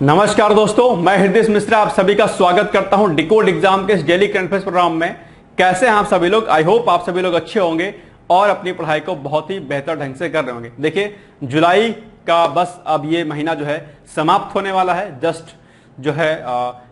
नमस्कार दोस्तों, मैं हृदय मिश्रा आप सभी का स्वागत करता हूं डिकोड एग्जाम के इस डेली करंट अफेयर्स प्रोग्राम में। कैसे हैं आप सभी लोग? आई होप आप सभी लोग अच्छे होंगे और अपनी पढ़ाई को बहुत ही बेहतर ढंग से कर रहे होंगे। देखिए, जुलाई का बस अब ये महीना जो है समाप्त होने वाला है, जस्ट जो है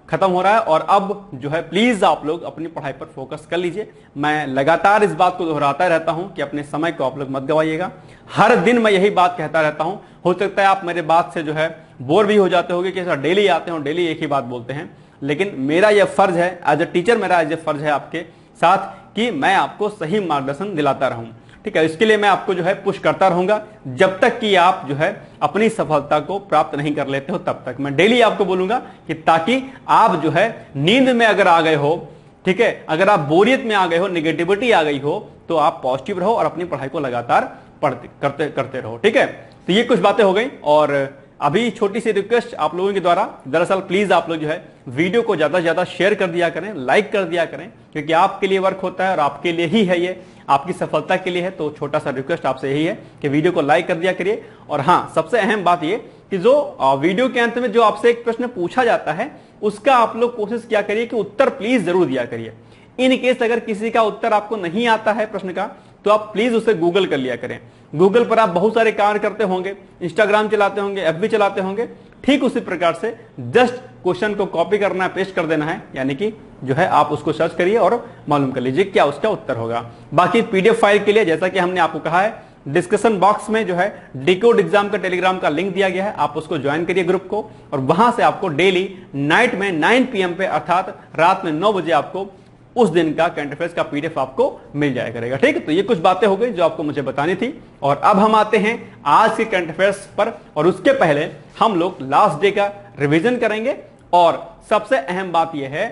खत्म हो रहा है। और अब जो है प्लीज आप लोग अपनी पढ़ाई पर फोकस कर लीजिए। मैं लगातार इस बात को दोहराता रहता हूं कि अपने समय को आप लोग मत गवाइएगा। हर दिन मैं यही बात कहता रहता हूं। हो सकता है आप मेरे बात से जो है बोर भी हो जाते होंगे कि सर डेली आते हो, डेली एक ही बात बोलते हैं, लेकिन मेरा यह फर्ज है एज ए टीचर, मेरा एज ए फर्ज है आपके साथ कि मैं आपको सही मार्गदर्शन दिलाता रहूं। ठीक है, इसके लिए मैं आपको जो है पुश करता रहूंगा जब तक कि आप जो है अपनी सफलता को प्राप्त नहीं कर लेते हो, तब तक मैं डेली आपको बोलूंगा कि ताकि आप जो है नींद में अगर आ गए हो, ठीक है, अगर आप बोरियत में आ गए हो, निगेटिविटी आ गई हो, तो आप पॉजिटिव रहो और अपनी पढ़ाई को लगातार करते रहो। ठीक है, तो ये कुछ बातें हो गई। और अभी छोटी सी रिक्वेस्ट आप लोगों के द्वारा, दरअसल प्लीज आप लोग जो है वीडियो को ज्यादा से ज्यादा शेयर कर दिया करें, लाइक कर दिया करें, क्योंकि आपके लिए वर्क होता है और आपके लिए ही है, ये आपकी सफलता के लिए है। तो छोटा सा रिक्वेस्ट आपसे यही है कि वीडियो को लाइक कर दिया करिए। और हाँ, सबसे अहम बात ये कि जो वीडियो के अंत में जो आपसे एक प्रश्न पूछा जाता है, उसका आप लोग कोशिश किया करिए कि उत्तर प्लीज जरूर दिया करिए। इन केस अगर किसी का उत्तर आपको नहीं आता है प्रश्न का, तो आप प्लीज उसे गूगल कर लिया करें। गूगल पर आप बहुत सारे कार्य करते होंगे, इंस्टाग्राम चलाते होंगे, एफबी चलाते होंगे, ठीक उसी प्रकार से जस्ट क्वेश्चन को कॉपी करना है, पेस्ट कर देना है, यानी कि जो है आप उसको सर्च करिए और मालूम कर लीजिए क्या उसका उत्तर होगा। बाकी पीडीएफ फाइल के लिए, जैसा कि हमने आपको कहा है, डिस्कशन बॉक्स में जो है डिकोड एग्जाम का टेलीग्राम का लिंक दिया गया है, आप उसको ज्वाइन करिए ग्रुप को, और वहां से आपको डेली नाइट में 9 PM पे, अर्थात रात में 9 बजे आपको उस दिन का करंट अफेयर्स का पीडीएफ आपको मिल जाया करेगा। ठीक है, तो ये कुछ बातें हो गई जो आपको मुझे बतानी थी। और अब हम आते हैं आज के करंट अफेयर्स पर, और उसके पहले हम लोग लास्ट डे का रिवीजन करेंगे। और सबसे अहम बात यह है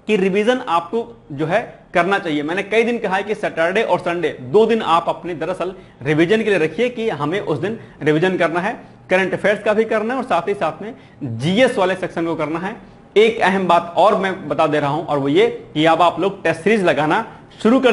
कि रिवीजन आपको जो है करना चाहिए। मैंने कई दिन कहा है कि सैटरडे और संडे 2 दिन आप अपने दरअसल रिवीजन के लिए रखिए कि हमें उस दिन रिवीजन करना है, करंट अफेयर्स का भी करना है और साथ ही साथ में जीएस वाले सेक्शन को करना है। एक अहम बात और मैं बता दे रहा हूं, और वो ये कि अब आप लोग टेस्ट सीरीज लगाना शुरू कर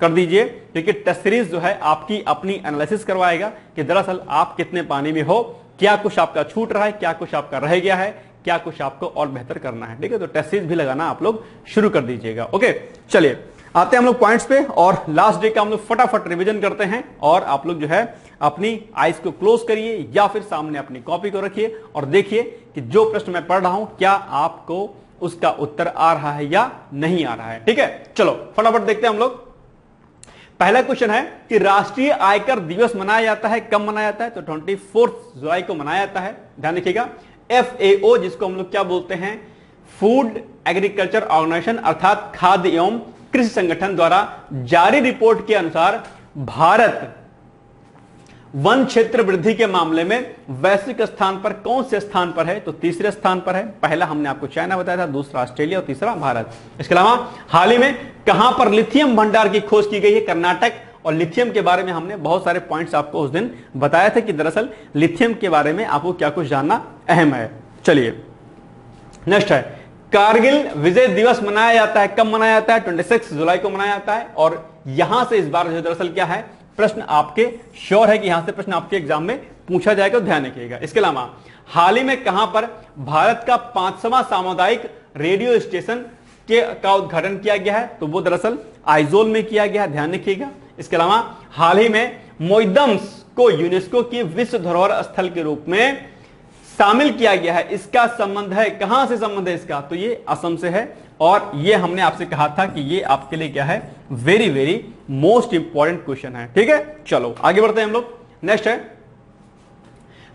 दीजिए, क्योंकि टेस्ट सीरीज जो है आपकी अपनी एनालिसिस करवाएगा कि दरअसल आप कितने पानी में हो, क्या कुछ आपका छूट रहा है, क्या कुछ आपका रह गया है, क्या कुछ आपको और बेहतर करना है। ठीक है, तो टेस्ट सीरीज भी लगाना आप लोग शुरू कर दीजिएगा। ओके, चलिए आते हैं हम लोग पॉइंट्स पे, और लास्ट डे का हम लोग फटाफट रिवीजन करते हैं। और आप लोग जो है अपनी आईज को क्लोज करिए या फिर सामने अपनी कॉपी को रखिए और देखिए कि जो प्रश्न मैं पढ़ रहा हूं क्या आपको उसका उत्तर आ रहा है या नहीं आ रहा है। ठीक है, चलो फटाफट देखते हैं हम लोग। पहला क्वेश्चन है कि राष्ट्रीय आयकर दिवस मनाया जाता है, कब मनाया जाता है? तो 24 जुलाई को मनाया जाता है। ध्यान रखिएगा, FAO जिसको हम लोग क्या बोलते हैं, फूड एग्रीकल्चर ऑर्गेनाइजेशन, अर्थात खाद्य एवं कृषि संगठन द्वारा जारी रिपोर्ट के अनुसार भारत वन क्षेत्र वृद्धि के मामले में वैश्विक स्थान पर कौन से स्थान पर है? तो तीसरे स्थान पर है। पहला हमने आपको चाइना बताया था, दूसरा ऑस्ट्रेलिया और तीसरा भारत। इसके अलावा हाल ही में कहां पर लिथियम भंडार की खोज की गई है? कर्नाटक। और लिथियम के बारे में हमने बहुत सारे पॉइंट्स आपको उस दिन बताया था कि दरअसल लिथियम के बारे में आपको क्या कुछ जानना अहम है। चलिए नेक्स्ट है, कारगिल विजय दिवस मनाया जाता है, कब मनाया जाता है? 26 जुलाई को मनाया जाता है। और यहां से इस बार जो दरअसल क्या है, प्रश्न आपके श्योर है कि यहां से प्रश्न आपके एग्जाम में पूछा जाएगा, तो ध्यान रखिएगा। इसके अलावा हाल ही में कहां पर भारत का 5वां सामुदायिक रेडियो स्टेशन का उद्घाटन किया गया है? तो वो दरअसल आइजोल में किया गया है, ध्यान रखिएगा। इसके अलावा हाल ही में मोइदम्स को यूनेस्को की विश्व धरोहर स्थल के रूप में शामिल किया गया है। इसका संबंध है, कहां से संबंध है इसका? तो ये असम से है। और ये हमने आपसे कहा था कि ये आपके लिए क्या है, very very most important question है। ठीक है, चलो आगे बढ़ते हैं हम लोग। नेक्स्ट है,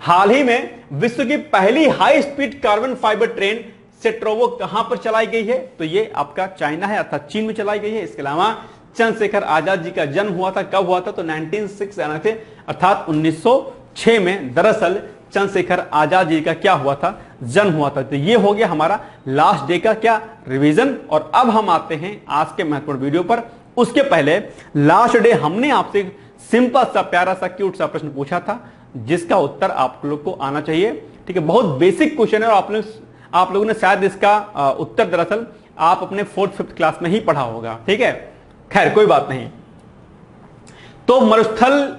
हाल ही में विश्व की पहली high speed carbon fibre train Cetrovo कहां पर चलाई गई है? तो ये आपका चाइना है, अर्थात चीन में चलाई गई है। इसके अलावा चंद्रशेखर आजाद जी का जन्म हुआ था, कब हुआ था? तो 1906 अर्थात 1906 में दरअसल चंद्रशेखर आजाद जी का क्या हुआ था, जन्म हुआ था। तो ये हो गया हमारा लास्ट डे का क्या, रिवीजन। और अब हम आते हैं आज के महत्वपूर्ण वीडियो पर। उसके पहले लास्ट डे हमने आपसे सिंपल सा प्यारा सा क्यूट सा प्रश्न पूछा था, जिसका उत्तर आप लोग को आना चाहिए। ठीक है, बहुत बेसिक क्वेश्चन है और आप लोगों ने शायद इसका उत्तर दरअसल आप अपने 4th-5th क्लास में ही पढ़ा होगा। ठीक है, खैर कोई बात नहीं। तो मरुस्थल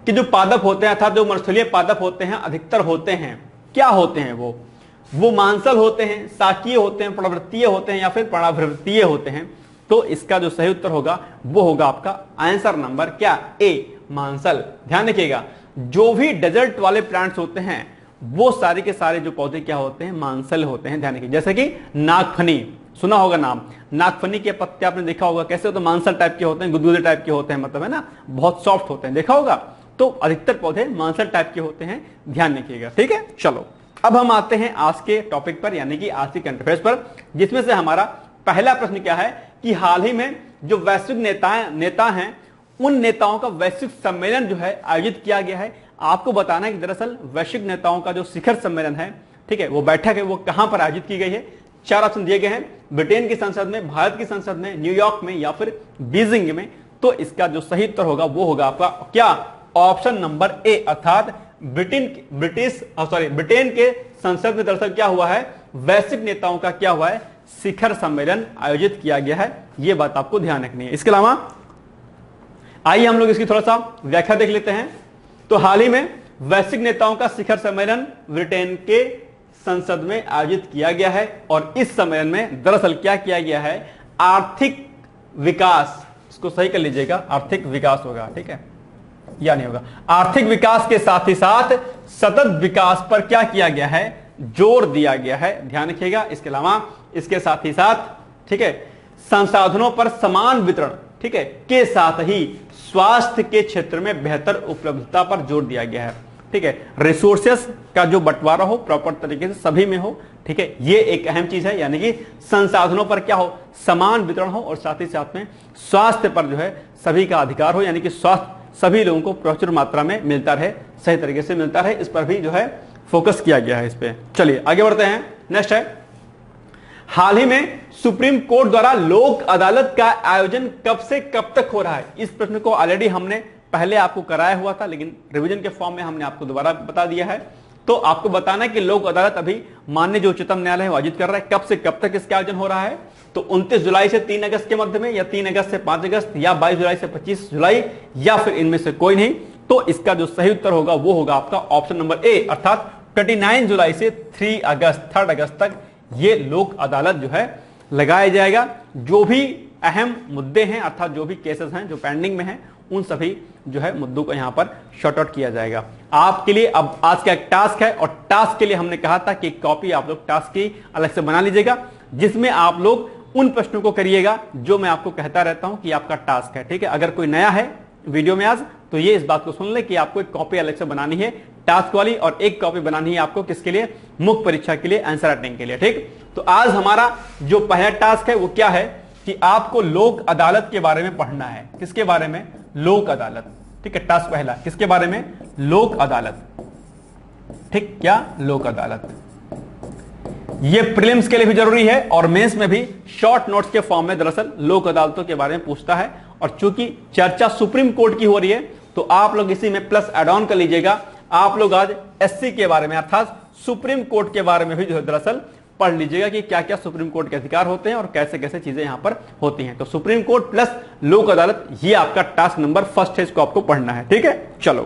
के जो पादप होते हैं, अर्थात जो मरुस्थलीय पादप होते हैं, अधिकतर होते हैं, क्या होते हैं वो? वो मांसल होते हैं, साकीय होते हैं, प्रवृत्तीय होते हैं या फिर प्राणावृत्तीय होते हैं। तो इसका जो सही उत्तर होगा वो होगा आपका आंसर नंबर क्या, ए, मांसल। ध्यान रखिएगा, जो भी डेजर्ट वाले प्लांट्स होते हैं वो सारे के सारे जो पौधे क्या होते हैं, मांसल होते हैं। ध्यान रखिए, जैसे कि नागफनी, सुना होगा नाम, नागफनी के पत्ते आपने देखा होगा कैसे होते हैं, मांसल टाइप के होते हैं, गुदगुदे टाइप के होते हैं, मतलब है ना, बहुत सॉफ्ट होते हैं, देखा होगा। तो अधिकतर पौधे मांसल टाइप के होते हैं, ध्यान रखिएगा, ठीक है। चलो अब हम आते हैं आज के टॉपिक पर, यानी कि आज की करंट अफेयर्स पर, जिसमें से हमारा पहला प्रश्न क्या है कि हाल ही में जो वैश्विक नेता हैं उन नेताओं का वैश्विक सम्मेलन जो है आयोजित किया गया है। आपको बताना है कि दरअसल वैश्विक नेताओं का जो शिखर सम्मेलन है, ठीक है, वो बैठक है, वो कहां पर आयोजित की गई है। 4 ऑप्शन दिए गए हैं, ब्रिटेन की संसद में, भारत की संसद में, न्यूयॉर्क में या फिर बीजिंग में। तो इसका जो सही उत्तर होगा वो होगा आपका क्या, ऑप्शन नंबर ए, अर्थात ब्रिटेन के संसद में दरअसल क्या हुआ है, वैश्विक नेताओं का क्या हुआ है, शिखर सम्मेलन आयोजित किया गया है। यह बात आपको ध्यान रखनी है। इसके अलावा आइए हम लोग इसकी थोड़ा सा व्याख्या देख लेते हैं। तो हाल ही में वैश्विक नेताओं का शिखर सम्मेलन ब्रिटेन के संसद में आयोजित किया गया है और इस सम्मेलन में दरअसल क्या किया गया है, आर्थिक विकास, इसको सही कर लीजिएगा, आर्थिक विकास होगा, ठीक है, या नहीं होगा, आर्थिक विकास के साथ ही साथ सतत विकास पर क्या किया गया है, जोर दिया गया है, ध्यान रखिएगा। इसके अलावा इसके साथ ही साथ, ठीक है, संसाधनों पर समान वितरण, ठीक है, के साथ ही स्वास्थ्य के क्षेत्र में बेहतर उपलब्धता पर जोर दिया गया है, ठीक है, रिसोर्सेस का जो बंटवारा हो प्रॉपर तरीके से सभी में हो, ठीक है, ये एक अहम चीज है, यानी कि संसाधनों पर क्या हो, समान वितरण हो और साथ ही साथ में स्वास्थ्य पर जो है सभी का अधिकार हो, यानी कि स्वास्थ्य सभी लोगों को प्रचुर मात्रा में मिलता रहे, सही तरीके से मिलता रहे, इस पर भी जो है फोकस किया गया है इस पे। चलिए आगे बढ़ते हैं। नेक्स्ट है, हाल ही में सुप्रीम कोर्ट द्वारा लोक अदालत का आयोजन कब से कब तक हो रहा है। इस प्रश्न को ऑलरेडी हमने पहले आपको कराया हुआ था, लेकिन रिवीजन के फॉर्म में हमने आपको दोबारा बता दिया है। तो आपको बताना है कि लोक अदालत अभी माननीय जो उच्चतम न्यायालय है आयोजित कर रहा है, कब से कब तक इसका आयोजन हो रहा है। तो 29 जुलाई से 3 अगस्त के मध्य में, या 3 अगस्त से 5 अगस्त, या 22 जुलाई से 25 जुलाई, या फिर इनमें से कोई नहीं। तो इसका जो सही उत्तर होगा वो होगा आपका ऑप्शन नंबर ए, अर्थात 29 जुलाई से 3 अगस्त तक ये लोक अदालत जो है लगाया जाएगा। जो भी अहम मुद्दे हैं, अर्थात जो भी केसेस हैं जो पेंडिंग में हैं, उन सभी जो है मुद्दों को यहां पर शॉर्ट आउट किया जाएगा। आपके लिए अब आज का एक टास्क है, और टास्क के लिए हमने कहा था कि कॉपी आप लोग टास्क की अलग से बना लीजिएगा, जिसमें आप लोग उन प्रश्नों को करिएगा जो मैं आपको कहता रहता हूं कि आपका टास्क है, ठीक है। अगर कोई नया है वीडियो में आज, तो ये इस बात को सुन ले कि आपको एक कॉपी अलग से बनानी है टास्क वाली, और एक कॉपी बनानी है आपको किसके लिए, मुख्य परीक्षा के लिए, आंसर राइटिंग के लिए, ठीक। तो आज हमारा जो पहला टास्क है वो क्या है कि आपको लोक अदालत के बारे में पढ़ना है। किसके बारे में, लोक अदालत, ठीक है। टास्क पहला किसके बारे में, लोक अदालत, ठीक, क्या, लोक अदालत। ये प्रीलिम्स के लिए भी जरूरी है और मेंस में भी शॉर्ट नोट्स के फॉर्म में दरअसल लोक अदालतों के बारे में पूछता है। और चूंकि चर्चा सुप्रीम कोर्ट की हो रही है, तो आप लोग इसी में प्लस एड ऑन कर लीजिएगा। आप लोग आज एससी के बारे में, अर्थात सुप्रीम कोर्ट के बारे में भी जो है दरअसल पढ़ लीजिएगा कि क्या क्या सुप्रीम कोर्ट के अधिकार होते हैं और कैसे कैसे चीजें यहां पर होती हैं। तो सुप्रीम कोर्ट प्लस लोक अदालत, ये आपका टास्क नंबर फर्स्ट है, इसको आपको पढ़ना है, ठीक है। चलो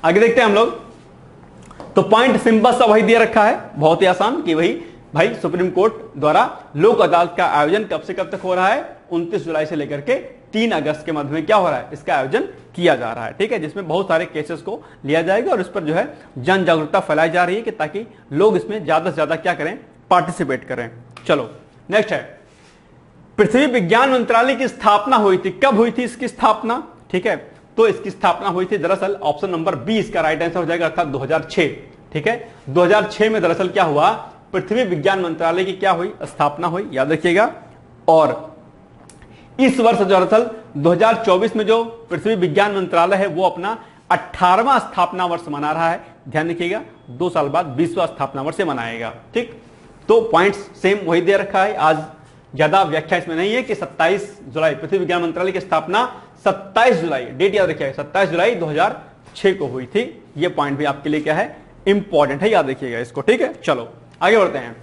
आगे देखते हैं हम लोग। तो पॉइंट सिंपल सा वही दिया रखा है, बहुत ही आसान, कि वही भाई सुप्रीम कोर्ट द्वारा लोक अदालत का आयोजन कब से कब तक हो रहा है, 29 जुलाई से लेकर के 3 अगस्त के मध्य में क्या हो रहा है, इसका आयोजन किया जा रहा है, ठीक है। जिसमें बहुत सारे केसेस को लिया जाएगा और इस पर जो है जन जागरूकता फैलाई जा रही है कि ताकि लोग इसमें ज्यादा से ज्यादा क्या करें, पार्टिसिपेट करें। चलो नेक्स्ट है, पृथ्वी विज्ञान मंत्रालय की स्थापना हुई थी, कब हुई थी इसकी स्थापना, ठीक है। तो इसकी स्थापना हुई थी दरअसल ऑप्शन नंबर बी इसका राइट आंसर हो जाएगा, अर्थात 2006, ठीक है। 2006 में दरअसल क्या हुआ, पृथ्वी विज्ञान मंत्रालय की क्या हुई, स्थापना हुई, याद रखिएगा। और इस वर्ष दरअसल 2024 में जो पृथ्वी विज्ञान मंत्रालय है वो अपना 18वां स्थापना वर्ष मना रहा है, ध्यान रखिएगा। 2 साल बाद 20वां स्थापना वर्ष मनाएगा, ठीक। तो पॉइंट्स सेम वही दे रखा है, आज ज्यादा व्याख्या इसमें नहीं है कि 27 जुलाई पृथ्वी विज्ञान मंत्रालय की स्थापना 27 जुलाई, डेट याद रखिएगा, 27 जुलाई 2006 को हुई थी। ये पॉइंट भी आपके लिए क्या है, इंपॉर्टेंट है, याद रखिएगा इसको, ठीक है। चलो आगे बढ़ते हैं।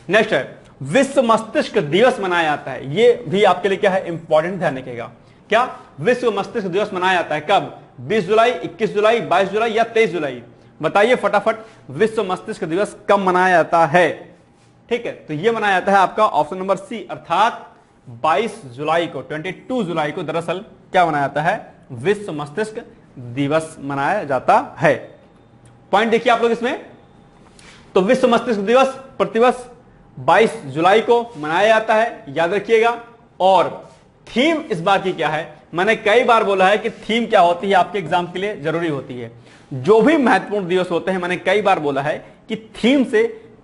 नेक्स्ट है, विश्व मस्तिष्क दिवस मनाया जाता है, ये भी आपके लिए क्या है, इंपॉर्टेंट, ध्यान रखिएगा। क्या विश्व मस्तिष्क दिवस मनाया जाता है कब, 20 जुलाई, 21 जुलाई, 22 जुलाई या 23 जुलाई। बताइए फटाफट, विश्व मस्तिष्क दिवस कब मनाया जाता है? ठीक है, तो यह मनाया जाता है आपका ऑप्शन नंबर सी, अर्थात 22 जुलाई को, 22 जुलाई को दरअसल क्या मनाया जाता है? विश्व मस्तिष्क दिवस मनाया जाता है। पॉइंट देखिए आप लोग इसमें, तो विश्व मस्तिष्क दिवस प्रतिवर्ष 22 जुलाई को मनाया जाता है, याद रखिएगा। और थीम इस बार की क्या है? मैंने कई बार बोला है कि थीम क्या होती है आपके एग्जाम के लिए जरूरी होती है। जो भी महत्वपूर्ण दिवस होते हैं, मैंने कई बार बोला है कि थीम से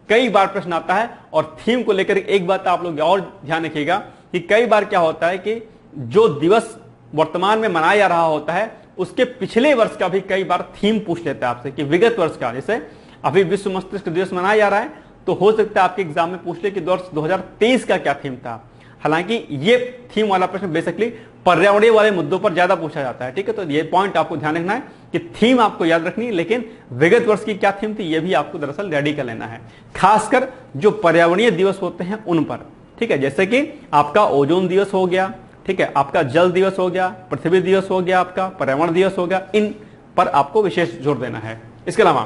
कई बार प्रश्न आता है। और थीम को लेकर एक बात आप लोग और ध्यान रखिएगा कि कई बार क्या होता है कि जो दिवस वर्तमान में मनाया जा रहा होता है उसके पिछले वर्ष का भी कई बार थीम पूछ लेता है आपसे कि विगत वर्ष का। जैसे अभी विश्व मस्तिष्क दिवस मनाया जा रहा है, तो हो सकता है आपके एग्जाम में पूछ ले कि वर्ष 2023 का क्या थीम था। हालांकि ये थीम वाला प्रश्न बेसिकली पर्यावरणीय वाले मुद्दों पर ज्यादा पूछा जाता है। ठीक है, तो ये पॉइंट आपको ध्यान रखना है कि थीम आपको याद रखनी है, लेकिन विगत वर्ष की क्या थीम थी ये भी आपको दरअसल रेडी कर लेना है, खासकर जो पर्यावरणीय दिवस होते हैं उन पर। ठीक है, जैसे कि आपका ओजोन दिवस हो गया, ठीक है, आपका जल दिवस हो गया, पृथ्वी दिवस हो गया, आपका पर्यावरण दिवस हो गया, इन पर आपको विशेष जोर देना है। इसके अलावा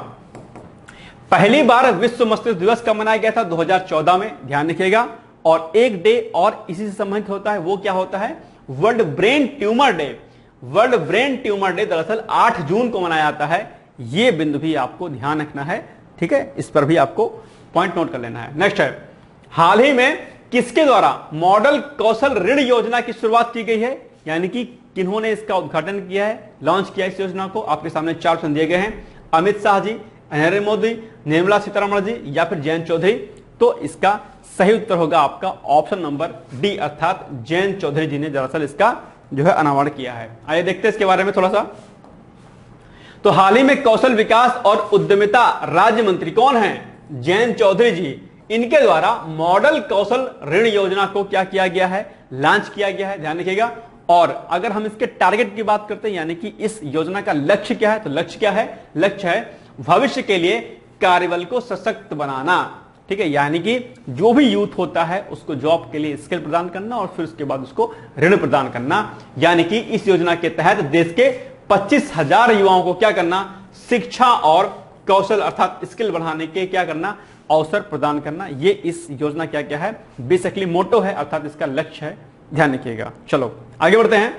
पहली बार विश्व मस्तिष्क दिवस कब मनाया गया था? 2014 में, ध्यान रखिएगा। और एक डे और इसी से संबंधित होता है, वो क्या होता है? World brain tumour day. World brain tumour day दरअसल 8 जून को मनाया जाता है। यह बिंदु भी आपको ध्यान रखना है। ठीक है, इस पर भी आपको पॉइंट नोट कर लेना है। नेक्स्ट है, हाल ही में किसके द्वारा मॉडल कौशल ऋण योजना की शुरुआत की गई है? यानी कि किन्होंने इसका उद्घाटन किया है, लॉन्च किया इस योजना को? आपके सामने 4 ऑप्शन दिए गए हैं, अमित शाह जी, नरेंद्र मोदी, निर्मला सीतारमण जी या फिर जयंत चौधरी। तो इसका सही उत्तर होगा आपका ऑप्शन नंबर डी, अर्थात जयंत चौधरी जी ने दरअसल इसका जो है अनावरण किया है। आइए देखते हैं इसके बारे में थोड़ा सा। तो हाल ही में कौशल विकास और उद्यमिता राज्य मंत्री कौन हैं? जयंत चौधरी जी। इनके द्वारा मॉडल कौशल ऋण योजना को क्या किया गया है? लॉन्च किया गया है, ध्यान रखिएगा। और अगर हम इसके टारगेट की बात करते हैं, यानी कि इस योजना का लक्ष्य क्या है, तो लक्ष्य क्या है? लक्ष्य है भविष्य के लिए कार्यबल को सशक्त बनाना। ठीक है, यानी कि जो भी यूथ होता है उसको जॉब के लिए स्किल प्रदान करना और फिर उसके बाद उसको ऋण प्रदान करना। यानी कि इस योजना के तहत देश के 25,000 युवाओं को क्या करना? शिक्षा और कौशल अर्थात स्किल बढ़ाने के क्या करना? अवसर प्रदान करना। ये इस योजना क्या क्या है? बेसिकली मोटो है, अर्थात इसका लक्ष्य है, ध्यान रखिएगा। चलो आगे बढ़ते हैं।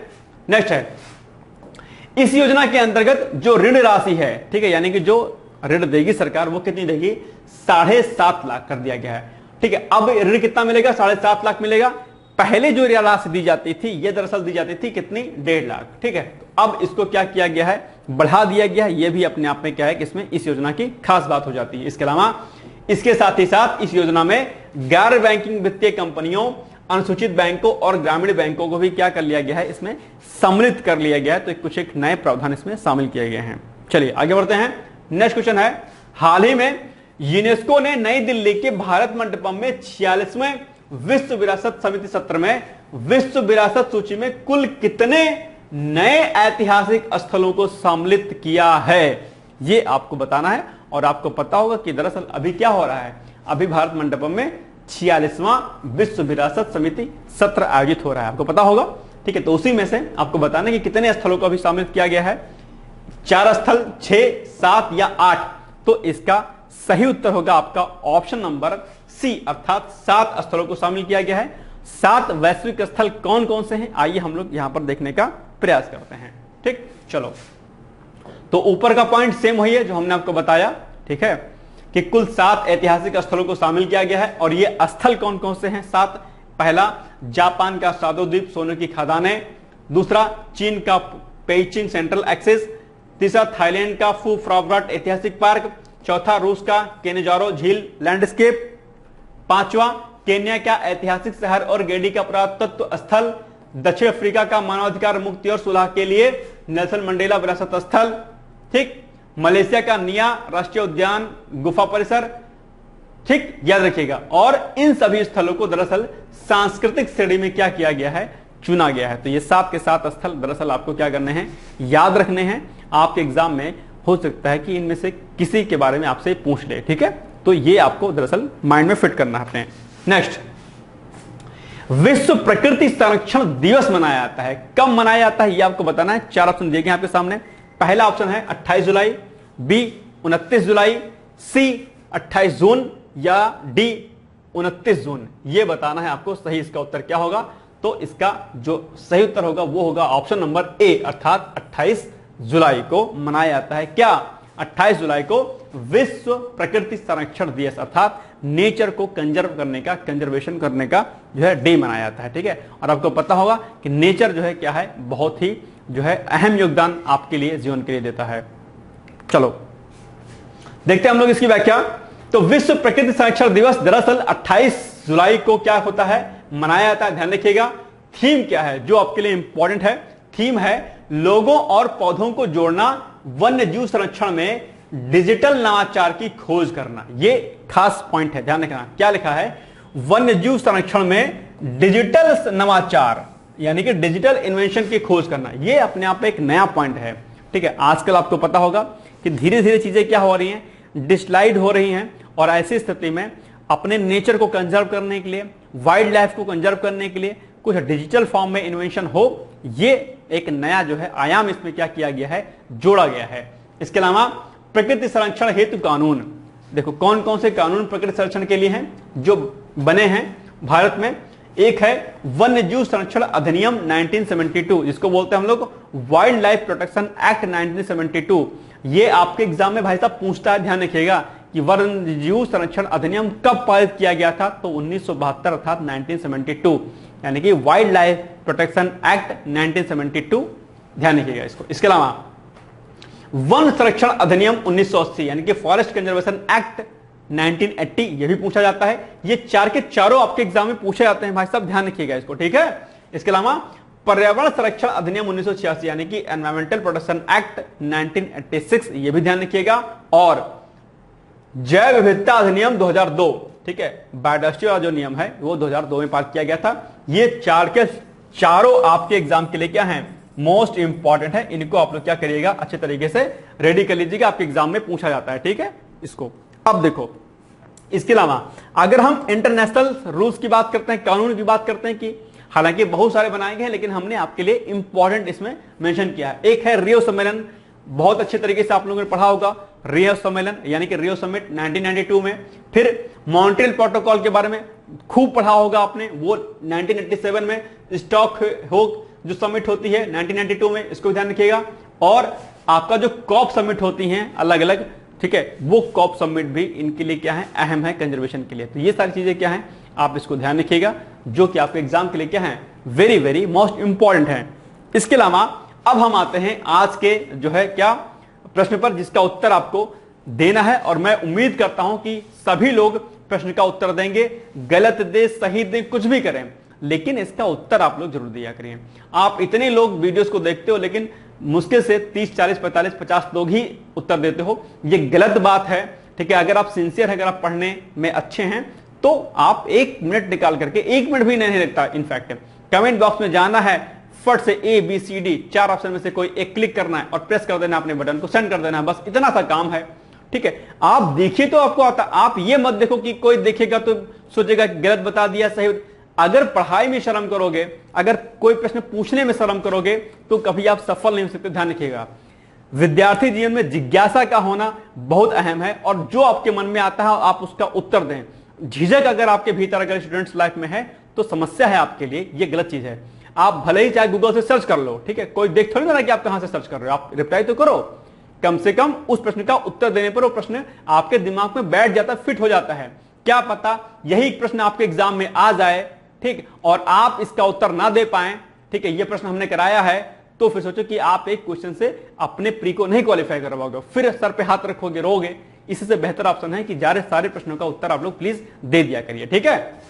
नेक्स्ट है, इस योजना के अंतर्गत जो ऋण राशि है, ठीक है, यानी कि जो ऋण देगी सरकार वो कितनी देगी? 7.5 लाख कर दिया गया है। ठीक है, अब ऋण कितना मिलेगा? 7.5 लाख मिलेगा। पहले जो राशि दी जाती थी ये दरअसल दी जाती थी कितनी? 1.5 लाख। ठीक है, तो अब इसको क्या किया गया है? बढ़ा दिया गया है। ये भी अपने आप में क्या है कि इसमें इस योजना की खास बात हो जाती है। इसके अलावा इसके साथ ही साथ इस योजना में गैर बैंकिंग वित्तीय कंपनियों, अनुसूचित बैंकों और ग्रामीण बैंकों को भी क्या कर लिया गया है? इसमें सम्मिलित कर लिया गया है। तो कुछ एक नए प्रावधान इसमें शामिल किए गए हैं। चलिए आगे बढ़ते हैं। नेक्स्ट क्वेश्चन है, हाल ही में यूनेस्को ने नई दिल्ली के भारत मंडपम में 46वें विश्व विरासत समिति सत्र में विश्व विरासत सूची में कुल कितने नए ऐतिहासिक स्थलों को सम्मिलित किया है? ये आपको बताना है। और आपको पता होगा कि दरअसल अभी क्या हो रहा है? अभी भारत मंडपम में 46वां विश्व विरासत समिति सत्र आयोजित हो रहा है, आपको पता होगा। ठीक है, तो उसी में से आपको बताना है कि कितने स्थलों को अभी शामिल किया गया है। 4 स्थल, 6, 7 या 8? तो इसका सही उत्तर होगा आपका ऑप्शन नंबर सी, अर्थात 7 स्थलों को शामिल किया गया है। 7 वैश्विक स्थल कौन कौन से हैं? आइए हम लोग यहां पर देखने का प्रयास करते हैं। ठीक, चलो, तो ऊपर का पॉइंट सेम वही है जो हमने आपको बताया। ठीक है, कि कुल 7 ऐतिहासिक स्थलों को शामिल किया गया है। और ये स्थल कौन कौन से हैं? 7। पहला, जापान का सादो द्वीप, सोने की खदानें। दूसरा, चीन का पेइचिंग सेंट्रल एक्सिस। तीसरा, थाईलैंड का फू फ्रॉगराट ऐतिहासिक पार्क। चौथा, रूस का केनिजारो झील लैंडस्केप। 5वां, केन्या का ऐतिहासिक शहर और गेडी का पुरातत्व स्थल। दक्षिण अफ्रीका का मानवाधिकार, मुक्ति और सुलह के लिए नेल्सन मंडेला विरासत स्थल। ठीक, मलेशिया का निया राष्ट्रीय उद्यान गुफा परिसर। ठीक, याद रखिएगा। और इन सभी स्थलों को दरअसल सांस्कृतिक श्रेणी में क्या किया गया है? चुना गया है। तो ये 7 के 7 स्थल दरअसल आपको क्या करने हैं? याद रखने हैं। आपके एग्जाम में हो सकता है कि इनमें से किसी के बारे में आपसे पूछ ले। ठीक है, तो ये आपको दरअसल माइंड में फिट करना है। नेक्स्ट, विश्व प्रकृति संरक्षण दिवस मनाया जाता है, कब मनाया जाता है ये आपको बताना है। 4 ऑप्शन दिए गए आपके सामने। पहला ऑप्शन है 28 जुलाई, बी 29 जुलाई, सी 28 जून या डी 29 जून? ये बताना है आपको सही इसका उत्तर क्या होगा। तो इसका जो सही उत्तर होगा वो होगा ऑप्शन नंबर ए, अर्थात 28 जुलाई को मनाया जाता है। क्या? 28 जुलाई को विश्व प्रकृति संरक्षण दिवस, अर्थात नेचर को कंजर्व करने का, कंजर्वेशन करने का जो है डे मनाया जाता है। ठीक है, और आपको पता होगा कि नेचर जो है क्या है, बहुत ही जो है अहम योगदान आपके लिए, जीवन के लिए देता है। चलो देखते हैं हम लोग इसकी व्याख्या। तो विश्व प्रकृति संरक्षण दिवस दरअसल 28 जुलाई को क्या होता है, मनाया जाता है। ध्यान रखिएगा थीम क्या है जो आपके लिए इंपॉर्टेंट है। थीम है लोगों और पौधों को जोड़ना, वन्य जीव संरक्षण में डिजिटल नवाचार की खोज करना। ये खास पॉइंट है, ध्यान रखना। क्या लिखा है? वन्य जीव संरक्षण में डिजिटल नवाचार, यानी कि डिजिटल इन्वेंशन की खोज करना। ये अपने आप में एक नया पॉइंट है। ठीक है, आजकल आपको पता होगा कि धीरे धीरे चीजें क्या हो रही हैं, डिस्लाइड हो रही हैं, और ऐसी स्थिति में अपने नेचर को कंजर्व करने के लिए, वाइल्ड लाइफ को कंजर्व करने के लिए कुछ डिजिटल फॉर्म में इन्वेंशन हो, ये एक नया जो है आयाम इसमें क्या किया गया है, जोड़ा गया है। इसके अलावा प्रकृति संरक्षण हेतु कानून, देखो कौन कौन से कानून प्रकृति संरक्षण के लिए हैं जो बने हैं भारत में। एक है वन्य जीव संरक्षण अधिनियम 1972, जिसको बोलते हैं हम लोग वाइल्ड लाइफ प्रोटेक्शन एक्ट 1972। ये आपके एग्जाम में भाई साहब पूछता है, ध्यान रखिएगा कि वन्य जीव संरक्षण अधिनियम कब पारित किया गया था, तो 1972 अर्थात 1972, यानी कि वाइल्ड लाइफ प्रोटेक्शन एक्ट 1972, ध्यान रखिएगा इसको। इसके अलावा वन संरक्षण अधिनियम 1980, यानी कि फॉरेस्ट कंजर्वेशन एक्ट 1980, यह भी पूछा जाता है। ये चार के चारों आपके एग्जाम में पूछे जाते हैं भाई साहब, ध्यान रखिएगा इसको। ठीक है, इसके अलावा पर्यावरण संरक्षण अधिनियम 1986, यानी कि एनवायरमेंटल प्रोटेक्शन एक्ट 1986, यह भी ध्यान रखिएगा। और जैव विविधता अधिनियम 2002, ठीक है, बायोडायवर्सिटी वाला जो नियम है वो 2002 में पास किया गया था। ये चार के चारों आपके एग्जाम के लिए क्या है, मोस्ट इंपॉर्टेंट है। इनको आप लोग क्या करिएगा, अच्छे तरीके से रेडी कर लीजिएगा, आपके एग्जाम में पूछा जाता है। ठीक है, इसको अब देखो। इसके अलावा अगर हम इंटरनेशनल रूल्स की बात करते हैं, कानून की बात करते हैं, कि हालांकि बहुत सारे बनाए गए हैं लेकिन हमने आपके लिए इंपॉर्टेंट इसमें मेंशन किया है। एक है रियो सम्मेलन, बहुत अच्छे तरीके से आप लोगों ने पढ़ा होगा रियो सम्मेलन, यानी कि रियो समिट 1992 में। फिर मॉन्ट्रियल प्रोटोकॉल के बारे में खूब पढ़ा होगा आपने, वो 1987 में। स्टॉकहोम जो समिट होती है 1992 में, इसको ध्यान रखिएगा। और आपका जो कॉप समिट होती हैं अलग अलग, ठीक है, वो कॉप समिट भी इनके लिए क्या है, अहम है कंजर्वेशन के लिए। तो ये सारी चीजें क्या है, आप इसको ध्यान रखिएगा, जो कि आपके एग्जाम के लिए क्या है, वेरी वेरी मोस्ट इंपॉर्टेंट है। इसके अलावा अब हम आते हैं आज के जो है क्या प्रश्न पर, जिसका उत्तर आपको देना है। और मैं उम्मीद करता हूं कि सभी लोग प्रश्न का उत्तर देंगे, गलत दे सही दे कुछ भी करें, लेकिन इसका उत्तर आप लोग जरूर दिया करिए। आप इतने लोग वीडियोस को देखते हो लेकिन मुश्किल से 30, 40, 45, 50 लोग ही उत्तर देते हो, ये गलत बात है। ठीक है, अगर आप सिंसियर है, अगर आप पढ़ने में अच्छे हैं, तो आप 1 मिनट निकाल करके, 1 मिनट भी नहीं लगता इनफैक्ट, कमेंट बॉक्स में जाना है, फट से ABCD 4 ऑप्शन में से कोई एक क्लिक करना है और प्रेस कर देना अपने बटन को, सेंड कर देना है, बस इतना सा काम है। ठीक है, आप देखिए तो आपको आता। आप ये मत देखो कि कोई देखेगा तो सोचेगा कि गलत बता दिया, सही। अगर पढ़ाई में शर्म करोगे, अगर कोई प्रश्न पूछने में शर्म करोगे, तो कभी आप सफल नहीं हो सकते। ध्यान रखिएगा, विद्यार्थी जीवन में जिज्ञासा का होना बहुत अहम है, और जो आपके मन में आता है आप उसका उत्तर दें। झिझक अगर आपके भीतर, अगर स्टूडेंट्स लाइफ में है, तो समस्या है आपके लिए, ये गलत चीज है। आप भले ही चाहे गूगल से सर्च कर लो, ठीक है, कोई देख थोड़ी ना कि आप कहां से सर्च कर रहे हो, आप रिप्लाई तो करो। कम से कम उस प्रश्न का उत्तर देने पर वो प्रश्न आपके दिमाग में बैठ जाता है, फिट हो जाता है। क्या पता यही प्रश्न आपके एग्जाम में आ जाए, ठीक, और आप इसका उत्तर ना दे पाए। ठीक है, ये प्रश्न हमने कराया है, तो फिर सोचो कि आप एक क्वेश्चन से अपने प्री को नहीं क्वालिफाई करवाओगे, फिर सर पे हाथ रखोगे, रोगे। इससे बेहतर ऑप्शन है कि सारे प्रश्नों का उत्तर आप लोग प्लीज दे दिया करिए। ठीक है,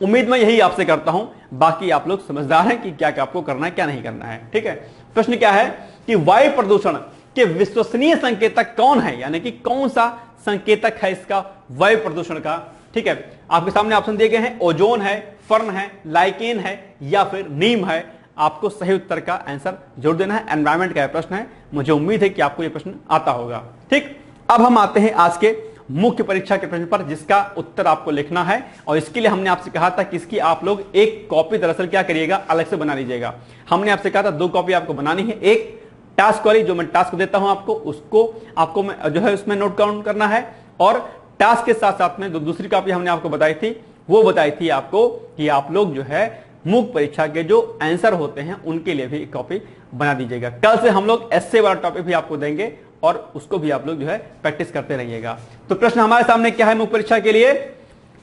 उम्मीद मैं यही आपसे करता हूं, बाकी आप लोग समझदार हैं कि क्या क्या आपको करना है, क्या नहीं करना है। ठीक है, प्रश्न क्या है कि वायु प्रदूषण के विश्वसनीय संकेतक कौन है, यानी कि कौन सा संकेतक है इसका, वायु प्रदूषण का। ठीक है, आपके सामने ऑप्शन दिए गए हैं, ओजोन है, फर्न है, लाइकेन है, या फिर नीम है। आपको सही उत्तर का आंसर जोड़ देना है। एनवायरमेंट का प्रश्न है, मुझे उम्मीद है कि आपको यह प्रश्न आता होगा। ठीक, अब हम आते हैं आज के मुख्य परीक्षा के प्रश्न पर, जिसका उत्तर आपको लिखना है। और इसके लिए हमने आपसे कहा था कि इसकी आप लोग एक कॉपी दरअसल क्या करिएगा, अलग से बना लीजिएगा। हमने आपसे कहा था 2 कॉपी आपको बनानी है, एक टास्क वाली जो मैं टास्क देता हूं आपको, उसको आपको जो है उसमें नोट डाउन करना है। और टास्क के साथ साथ में जो दूसरी कॉपी हमने आपको बताई थी, वो बताई थी आपको कि आप लोग जो है मूक परीक्षा के जो आंसर होते हैं उनके लिए भी एक कॉपी बना दीजिएगा। कल से हम लोग एस्से वाला टॉपिक भी आपको देंगे और उसको भी आप लोग जो है प्रैक्टिस करते रहिएगा। तो प्रश्न हमारे सामने क्या है मूक परीक्षा के लिए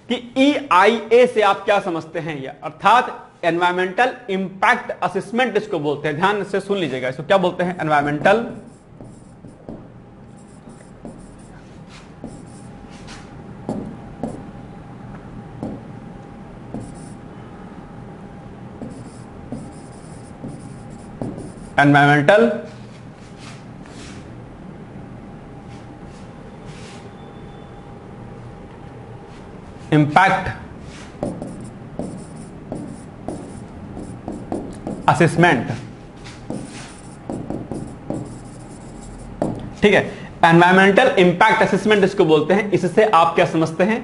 कि EIA से आप क्या समझते हैं, या अर्थात एनवायरमेंटल इंपैक्ट असेसमेंट इसको बोलते हैं। ध्यान से सुन लीजिएगा, इसको क्या बोलते हैं? Environmental environmental impact assessment. ठीक है, एनवायरमेंटल इंपैक्ट असेसमेंट इसको बोलते हैं। इससे आप क्या समझते हैं?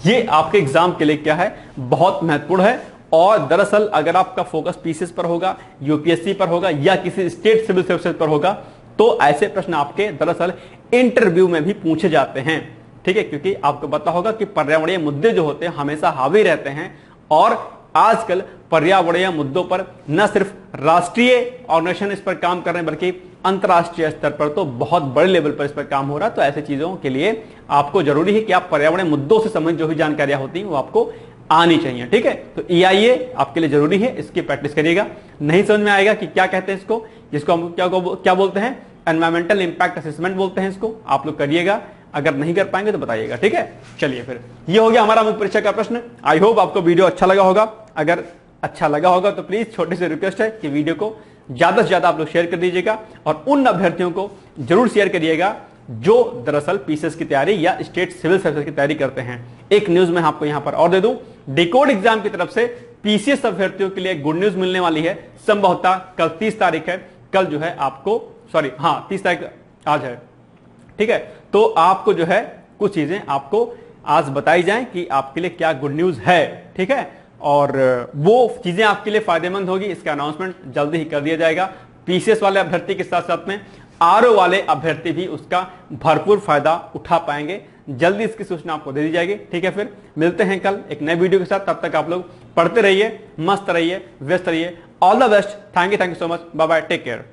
ये आपके एग्जाम के लिए क्या है, बहुत महत्वपूर्ण है। और दरअसल अगर आपका फोकस पीसीएस पर होगा, यूपीएससी पर होगा या किसी स्टेट सिविल सर्विसेज पर होगा, तो ऐसे प्रश्न आपके दरअसल इंटरव्यू में भी पूछे जाते हैं। ठीक है, क्योंकि आपको पता होगा कि पर्यावरणीय मुद्दे जो होते हैं हमेशा हावी रहते हैं। और आजकल पर्यावरणीय मुद्दों पर न सिर्फ राष्ट्रीय ऑर्गेनाइजेशन इस पर काम कर रहे हैं, बल्कि अंतर्राष्ट्रीय स्तर पर तो बहुत बड़े लेवल पर इस पर काम हो रहा है। तो ऐसी चीजों के लिए आपको जरूरी है कि आप पर्यावरणीय मुद्दों से संबंधित जो भी जानकारियां होती हैं वो आपको आनी चाहिए। ठीक है, तो EIA आपके लिए जरूरी है, इसकी प्रैक्टिस करिएगा। नहीं समझ में आएगा कि क्या कहते हैं इसको, जिसको हम क्या बोलते हैं, एनवायरमेंटल इंपैक्ट असेसमेंट बोलते हैं इसको, आप लोग करिएगा। अगर नहीं कर पाएंगे तो बताइएगा। ठीक है, चलिए फिर ये हो गया हमारा मुख्य परीक्षा का प्रश्न। आई होप आपको वीडियो अच्छा लगा होगा। अगर अच्छा लगा होगा तो प्लीज छोटी सी रिक्वेस्ट है कि वीडियो को ज्यादा से ज्यादा आप लोग शेयर कर दीजिएगा और उन अभ्यर्थियों को जरूर शेयर करिएगा जो दरअसल पीसीएस की तैयारी या स्टेट सिविल सर्विस की तैयारी करते हैं। एक न्यूज मैं आपको यहां पर और दे दूं, डिकोड एग्जाम की तरफ से पीसीएस अभ्यर्थियों के लिए गुड न्यूज मिलने वाली है। संभवतः कल 30 तारीख है, कल जो है आपको 30 तारीख आज है। ठीक है, तो आपको जो है कुछ चीजें आपको आज बताई जाएं कि आपके लिए क्या गुड न्यूज है। ठीक है, और वो चीजें आपके लिए फायदेमंद होगी, इसका अनाउंसमेंट जल्दी ही कर दिया जाएगा। पीसीएस वाले अभ्यर्थी के साथ साथ में आरओ वाले अभ्यर्थी भी उसका भरपूर फायदा उठा पाएंगे। जल्दी इसकी सूचना आपको दे दी जाएगी। ठीक है, फिर मिलते हैं कल एक नए वीडियो के साथ। तब तक आप लोग पढ़ते रहिए, मस्त रहिए, व्यस्त रहिए। All the best. Thank you so much. Bye bye, take care.